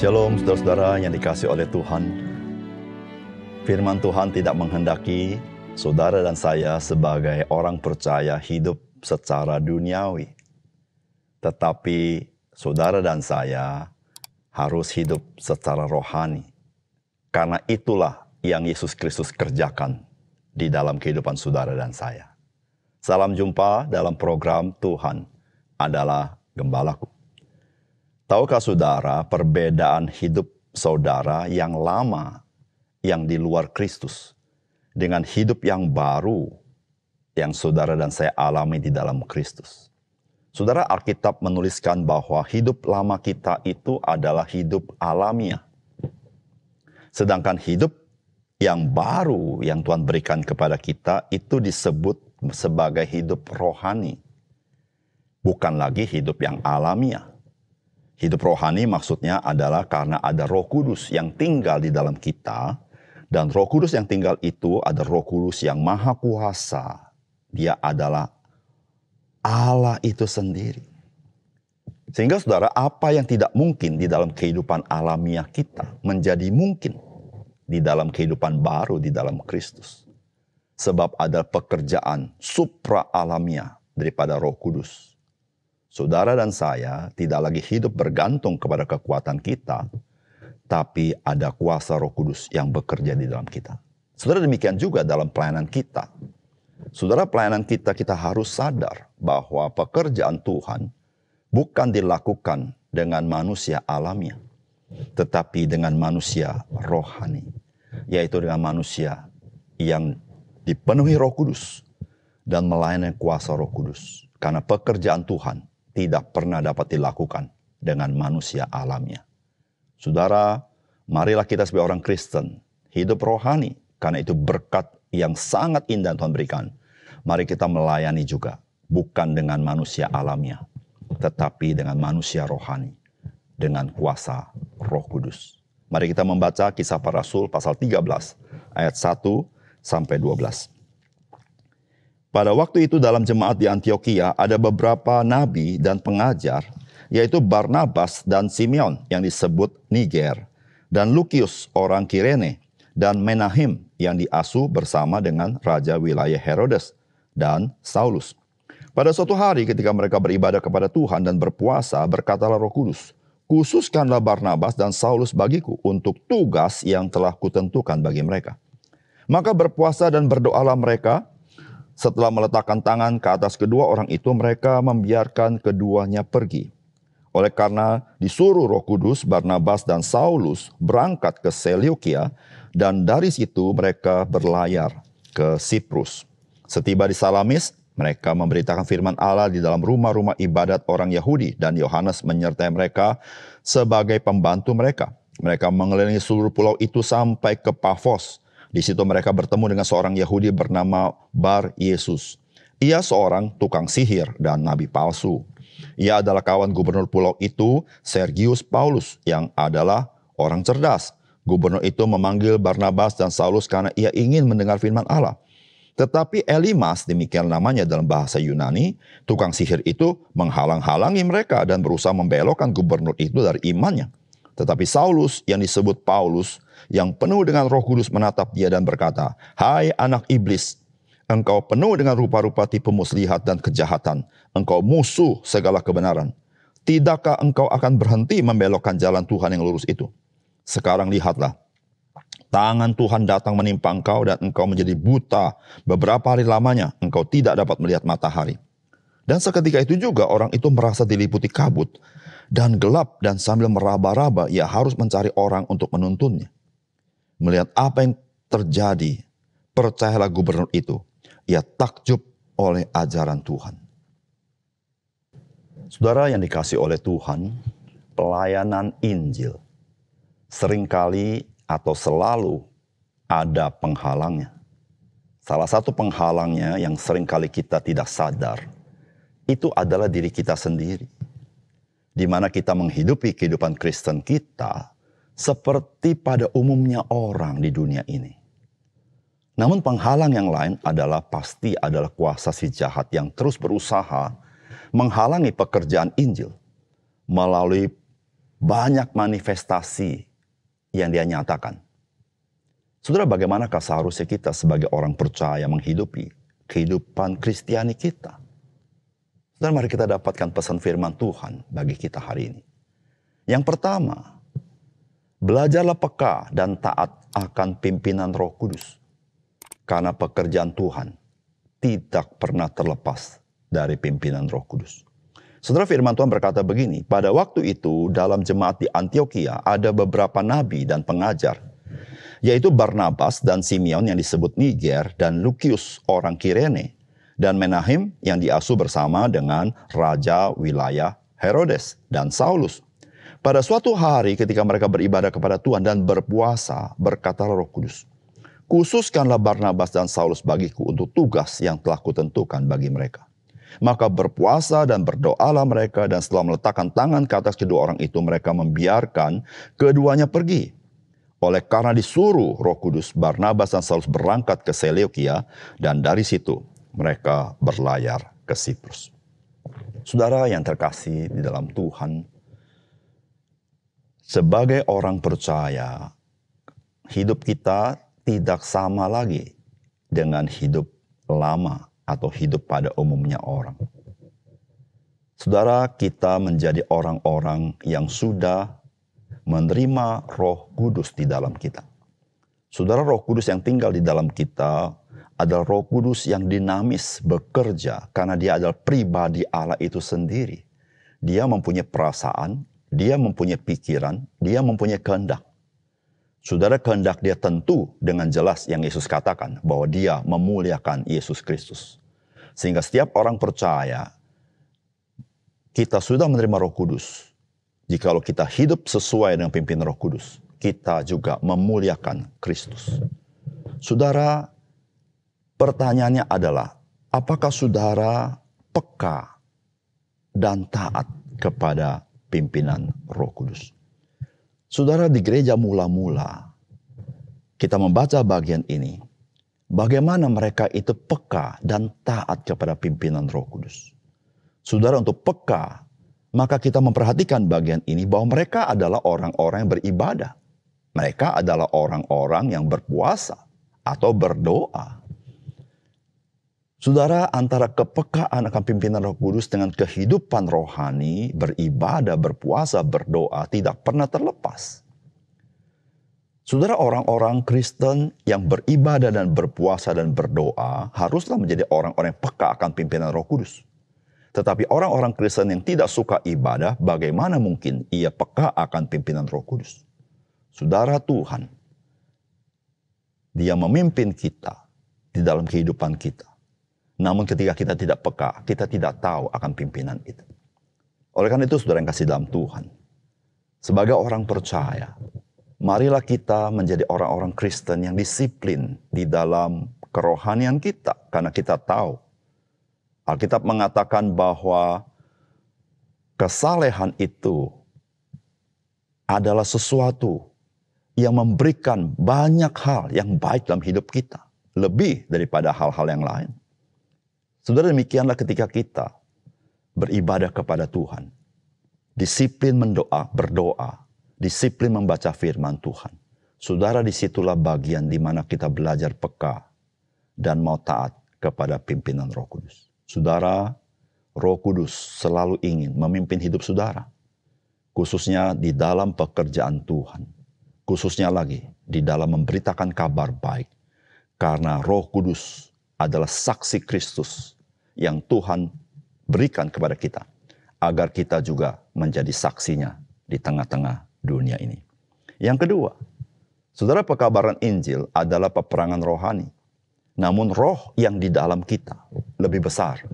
Shalom saudara-saudara yang dikasihi oleh Tuhan. Firman Tuhan tidak menghendaki saudara dan saya sebagai orang percaya hidup secara duniawi. Tetapi saudara dan saya harus hidup secara rohani. Karena itulah yang Yesus Kristus kerjakan di dalam kehidupan saudara dan saya. Salam jumpa dalam program Tuhan adalah Gembalaku. Tahukah saudara perbedaan hidup saudara yang lama, yang di luar Kristus, dengan hidup yang baru yang saudara dan saya alami di dalam Kristus? Saudara, Alkitab menuliskan bahwa hidup lama kita itu adalah hidup alamiah. Sedangkan hidup yang baru yang Tuhan berikan kepada kita itu disebut sebagai hidup rohani. Bukan lagi hidup yang alamiah. Hidup rohani maksudnya adalah karena ada Roh Kudus yang tinggal di dalam kita. Dan Roh Kudus yang tinggal itu ada Roh Kudus yang maha kuasa. Dia adalah Allah itu sendiri. Sehingga saudara, apa yang tidak mungkin di dalam kehidupan alamiah kita menjadi mungkin di dalam kehidupan baru di dalam Kristus. Sebab ada pekerjaan supra alamiah daripada Roh Kudus. Saudara dan saya tidak lagi hidup bergantung kepada kekuatan kita, tapi ada kuasa Roh Kudus yang bekerja di dalam kita. Saudara, demikian juga dalam pelayanan kita. Saudara, pelayanan kita harus sadar bahwa pekerjaan Tuhan bukan dilakukan dengan manusia alamiah, tetapi dengan manusia rohani, yaitu dengan manusia yang dipenuhi Roh Kudus dan melayani kuasa Roh Kudus. Karena pekerjaan Tuhan tidak pernah dapat dilakukan dengan manusia alamiah. Saudara, marilah kita sebagai orang Kristen hidup rohani, karena itu berkat yang sangat indah Tuhan berikan. Mari kita melayani juga, bukan dengan manusia alamiah, tetapi dengan manusia rohani, dengan kuasa Roh Kudus. Mari kita membaca Kisah Para Rasul pasal 13 ayat 1 sampai 12. Pada waktu itu dalam jemaat di Antioquia ada beberapa nabi dan pengajar, yaitu Barnabas dan Simeon yang disebut Niger, dan Lukius orang Kirene, dan Menahim yang diasuh bersama dengan raja wilayah Herodes dan Saulus. Pada suatu hari ketika mereka beribadah kepada Tuhan dan berpuasa, berkatalah Roh Kudus, "Khususkanlah Barnabas dan Saulus bagiku untuk tugas yang telah kutentukan bagi mereka." Maka berpuasa dan berdoalah mereka. Setelah meletakkan tangan ke atas kedua orang itu, mereka membiarkan keduanya pergi. Oleh karena disuruh Roh Kudus, Barnabas dan Saulus berangkat ke Seleukia, dan dari situ mereka berlayar ke Siprus. Setiba di Salamis, mereka memberitakan firman Allah di dalam rumah-rumah ibadat orang Yahudi, dan Yohanes menyertai mereka sebagai pembantu mereka. Mereka mengelilingi seluruh pulau itu sampai ke Pafos. Di situ mereka bertemu dengan seorang Yahudi bernama Bar Yesus. Ia seorang tukang sihir dan nabi palsu. Ia adalah kawan gubernur pulau itu, Sergius Paulus, yang adalah orang cerdas. Gubernur itu memanggil Barnabas dan Saulus karena ia ingin mendengar firman Allah. Tetapi Elimas, demikian namanya dalam bahasa Yunani, tukang sihir itu menghalang-halangi mereka dan berusaha membelokkan gubernur itu dari imannya. Tetapi Saulus yang disebut Paulus, yang penuh dengan Roh Kudus menatap dia dan berkata, "Hai anak iblis, engkau penuh dengan rupa-rupa tipu muslihat dan kejahatan. Engkau musuh segala kebenaran. Tidakkah engkau akan berhenti membelokkan jalan Tuhan yang lurus itu? Sekarang lihatlah, tangan Tuhan datang menimpa engkau dan engkau menjadi buta. Beberapa hari lamanya engkau tidak dapat melihat matahari." Dan seketika itu juga orang itu merasa diliputi kabut dan gelap, dan sambil meraba-raba ia harus mencari orang untuk menuntunnya. Melihat apa yang terjadi, percayalah gubernur itu, ia takjub oleh ajaran Tuhan. Saudara yang dikasihi oleh Tuhan, pelayanan Injil seringkali atau selalu ada penghalangnya. Salah satu penghalangnya yang seringkali kita tidak sadar, itu adalah diri kita sendiri. Di mana kita menghidupi kehidupan Kristen kita seperti pada umumnya orang di dunia ini. Namun penghalang yang lain adalah pasti adalah kuasa si jahat yang terus berusaha menghalangi pekerjaan Injil melalui banyak manifestasi yang dia nyatakan. Saudara, bagaimanakah seharusnya kita sebagai orang percaya menghidupi kehidupan Kristiani kita? Saudara, mari kita dapatkan pesan firman Tuhan bagi kita hari ini. Yang pertama, belajarlah peka dan taat akan pimpinan Roh Kudus. Karena pekerjaan Tuhan tidak pernah terlepas dari pimpinan Roh Kudus. Saudara, firman Tuhan berkata begini, pada waktu itu dalam jemaat di Antioquia ada beberapa nabi dan pengajar, yaitu Barnabas dan Simeon yang disebut Niger, dan Lukius orang Kirene, dan Menahem yang diasuh bersama dengan raja wilayah Herodes dan Saulus. Pada suatu hari ketika mereka beribadah kepada Tuhan dan berpuasa, berkatalah Roh Kudus, khususkanlah Barnabas dan Saulus bagiku untuk tugas yang telah kutentukan bagi mereka. Maka berpuasa dan berdoalah mereka, dan setelah meletakkan tangan ke atas kedua orang itu, mereka membiarkan keduanya pergi. Oleh karena disuruh Roh Kudus, Barnabas dan Saulus berangkat ke Seleukia, dan dari situ mereka berlayar ke Siprus. Saudara yang terkasih di dalam Tuhan, sebagai orang percaya, hidup kita tidak sama lagi dengan hidup lama atau hidup pada umumnya orang. Saudara, kita menjadi orang-orang yang sudah menerima Roh Kudus di dalam kita. Saudara, Roh Kudus yang tinggal di dalam kita adalah Roh Kudus yang dinamis, bekerja, karena dia adalah pribadi Allah itu sendiri. Dia mempunyai perasaan, dia mempunyai pikiran, dia mempunyai kehendak. Saudara, kehendak dia tentu dengan jelas yang Yesus katakan, bahwa dia memuliakan Yesus Kristus. Sehingga setiap orang percaya, kita sudah menerima Roh Kudus. Jikalau kita hidup sesuai dengan pimpinan Roh Kudus, kita juga memuliakan Kristus. Saudara, pertanyaannya adalah, apakah saudara peka dan taat kepada pimpinan Roh Kudus? Saudara, di gereja mula-mula, kita membaca bagian ini, bagaimana mereka itu peka dan taat kepada pimpinan Roh Kudus. Saudara, untuk peka, maka kita memperhatikan bagian ini bahwa mereka adalah orang-orang yang beribadah. Mereka adalah orang-orang yang berpuasa atau berdoa. Saudara, antara kepekaan akan pimpinan Roh Kudus dengan kehidupan rohani, beribadah, berpuasa, berdoa, tidak pernah terlepas. Saudara, orang-orang Kristen yang beribadah dan berpuasa dan berdoa haruslah menjadi orang-orang yang peka akan pimpinan Roh Kudus. Tetapi orang-orang Kristen yang tidak suka ibadah, bagaimana mungkin ia peka akan pimpinan Roh Kudus? Saudara, Tuhan, Dia memimpin kita di dalam kehidupan kita. Namun ketika kita tidak peka, kita tidak tahu akan pimpinan itu. Oleh karena itu, saudara yang kasih dalam Tuhan, sebagai orang percaya, marilah kita menjadi orang-orang Kristen yang disiplin di dalam kerohanian kita. Karena kita tahu, Alkitab mengatakan bahwa kesalehan itu adalah sesuatu yang memberikan banyak hal yang baik dalam hidup kita. Lebih daripada hal-hal yang lain. Saudara, demikianlah ketika kita beribadah kepada Tuhan. Disiplin berdoa, disiplin membaca firman Tuhan. Saudara, disitulah bagian di mana kita belajar peka dan mau taat kepada pimpinan Roh Kudus. Saudara, Roh Kudus selalu ingin memimpin hidup saudara. Khususnya di dalam pekerjaan Tuhan. Khususnya lagi di dalam memberitakan kabar baik. Karena Roh Kudus adalah saksi Kristus yang Tuhan berikan kepada kita, agar kita juga menjadi saksinya di tengah-tengah dunia ini. Yang kedua, saudara, pekabaran Injil adalah peperangan rohani. Namun roh yang di dalam kita lebih besar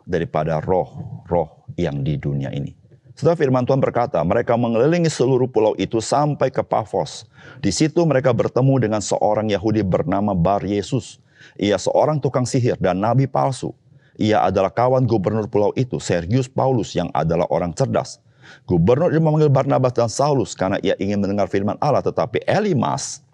daripada roh-roh yang di dunia ini. Saudara, firman Tuhan berkata, mereka mengelilingi seluruh pulau itu sampai ke Pafos. Di situ mereka bertemu dengan seorang Yahudi bernama Bar Yesus. Ia seorang tukang sihir dan nabi palsu. Ia adalah kawan gubernur pulau itu, Sergius Paulus, yang adalah orang cerdas. Gubernur itu memanggil Barnabas dan Saulus karena ia ingin mendengar firman Allah, tetapi Elimas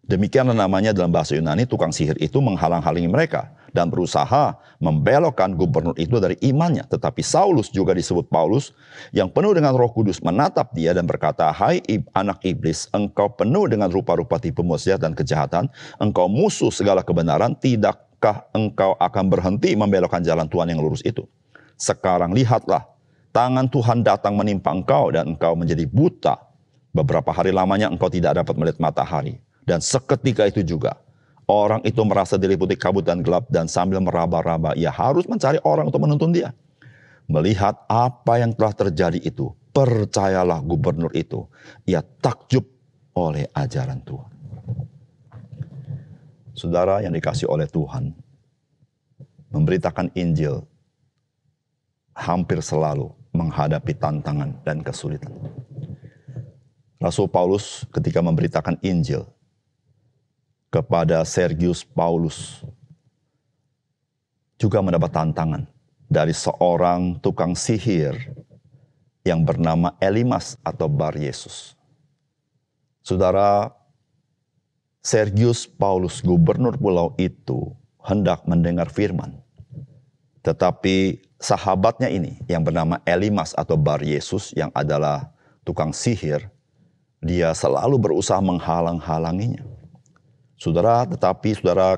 Demikianlah namanya dalam bahasa Yunani, tukang sihir itu menghalang-halangi mereka dan berusaha membelokkan gubernur itu dari imannya. Tetapi Saulus, juga disebut Paulus, yang penuh dengan Roh Kudus, menatap dia dan berkata, "Hai anak iblis, engkau penuh dengan rupa-rupa tipu muslihat dan kejahatan, engkau musuh segala kebenaran, tidakkah engkau akan berhenti membelokkan jalan Tuhan yang lurus itu? Sekarang lihatlah, tangan Tuhan datang menimpa engkau dan engkau menjadi buta. Beberapa hari lamanya engkau tidak dapat melihat matahari." Dan seketika itu juga, orang itu merasa diliputi kabut dan gelap, dan sambil meraba-raba, ia harus mencari orang untuk menuntun dia. Melihat apa yang telah terjadi itu, percayalah gubernur itu, ia takjub oleh ajaran Tuhan. Saudara yang dikasihi oleh Tuhan, memberitakan Injil hampir selalu menghadapi tantangan dan kesulitan. Rasul Paulus ketika memberitakan Injil kepada Sergius Paulus juga mendapat tantangan dari seorang tukang sihir yang bernama Elimas atau Bar Yesus. Saudara, Sergius Paulus, gubernur pulau itu, hendak mendengar firman. Tetapi sahabatnya ini yang bernama Elimas atau Bar Yesus, yang adalah tukang sihir, dia selalu berusaha menghalang-halanginya. Saudara,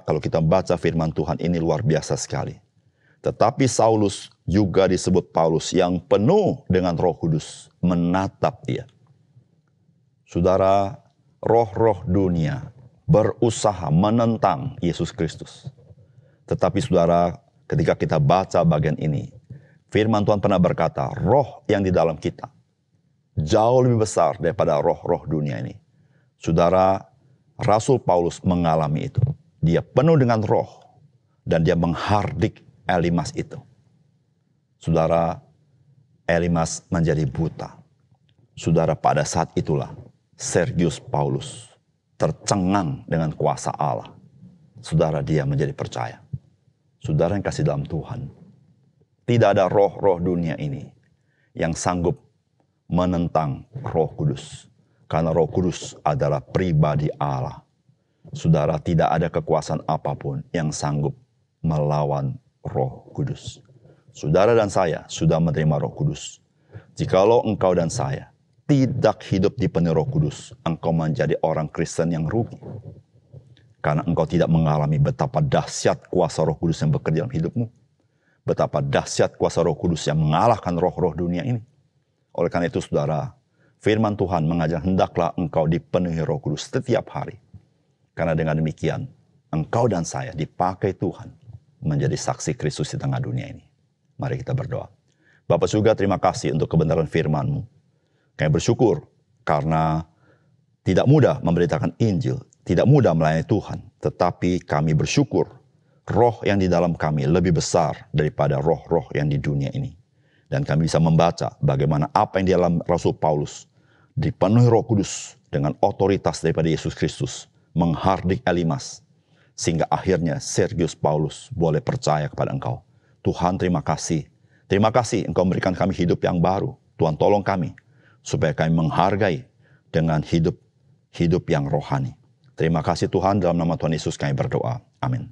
kalau kita baca firman Tuhan ini luar biasa sekali. Tetapi Saulus, juga disebut Paulus, yang penuh dengan Roh Kudus, menatap dia. Saudara, roh-roh dunia berusaha menentang Yesus Kristus. Tetapi saudara, ketika kita baca bagian ini, firman Tuhan pernah berkata, roh yang di dalam kita jauh lebih besar daripada roh-roh dunia ini. Saudara, Rasul Paulus mengalami itu. Dia penuh dengan roh dan dia menghardik Elimas itu. Saudara, Elimas menjadi buta. Saudara, pada saat itulah Sergius Paulus tercengang dengan kuasa Allah. Saudara, dia menjadi percaya. Saudara yang kasih dalam Tuhan, tidak ada roh-roh dunia ini yang sanggup menentang Roh Kudus. Karena Roh Kudus adalah pribadi Allah. Saudara, tidak ada kekuasaan apapun yang sanggup melawan Roh Kudus. Saudara dan saya sudah menerima Roh Kudus. Jikalau engkau dan saya tidak hidup di penuh Roh Kudus, engkau menjadi orang Kristen yang rugi. Karena engkau tidak mengalami betapa dahsyat kuasa Roh Kudus yang bekerja dalam hidupmu. Betapa dahsyat kuasa Roh Kudus yang mengalahkan roh-roh dunia ini. Oleh karena itu saudara, firman Tuhan mengajar hendaklah engkau dipenuhi Roh Kudus setiap hari. Karena dengan demikian, engkau dan saya dipakai Tuhan menjadi saksi Kristus di tengah dunia ini. Mari kita berdoa. Bapa surga, terima kasih untuk kebenaran firman-Mu. Kami bersyukur karena tidak mudah memberitakan Injil, tidak mudah melayani Tuhan. Tetapi kami bersyukur, roh yang di dalam kami lebih besar daripada roh-roh yang di dunia ini. Dan kami bisa membaca bagaimana apa yang di dalam Rasul Paulus dipenuhi Roh Kudus dengan otoritas daripada Yesus Kristus, menghardik Elimas, sehingga akhirnya Sergius Paulus boleh percaya kepada Engkau. Tuhan, terima kasih. Terima kasih Engkau memberikan kami hidup yang baru. Tuhan, tolong kami supaya kami menghargai dengan hidup yang rohani. Terima kasih Tuhan, dalam nama Tuhan Yesus kami berdoa. Amin.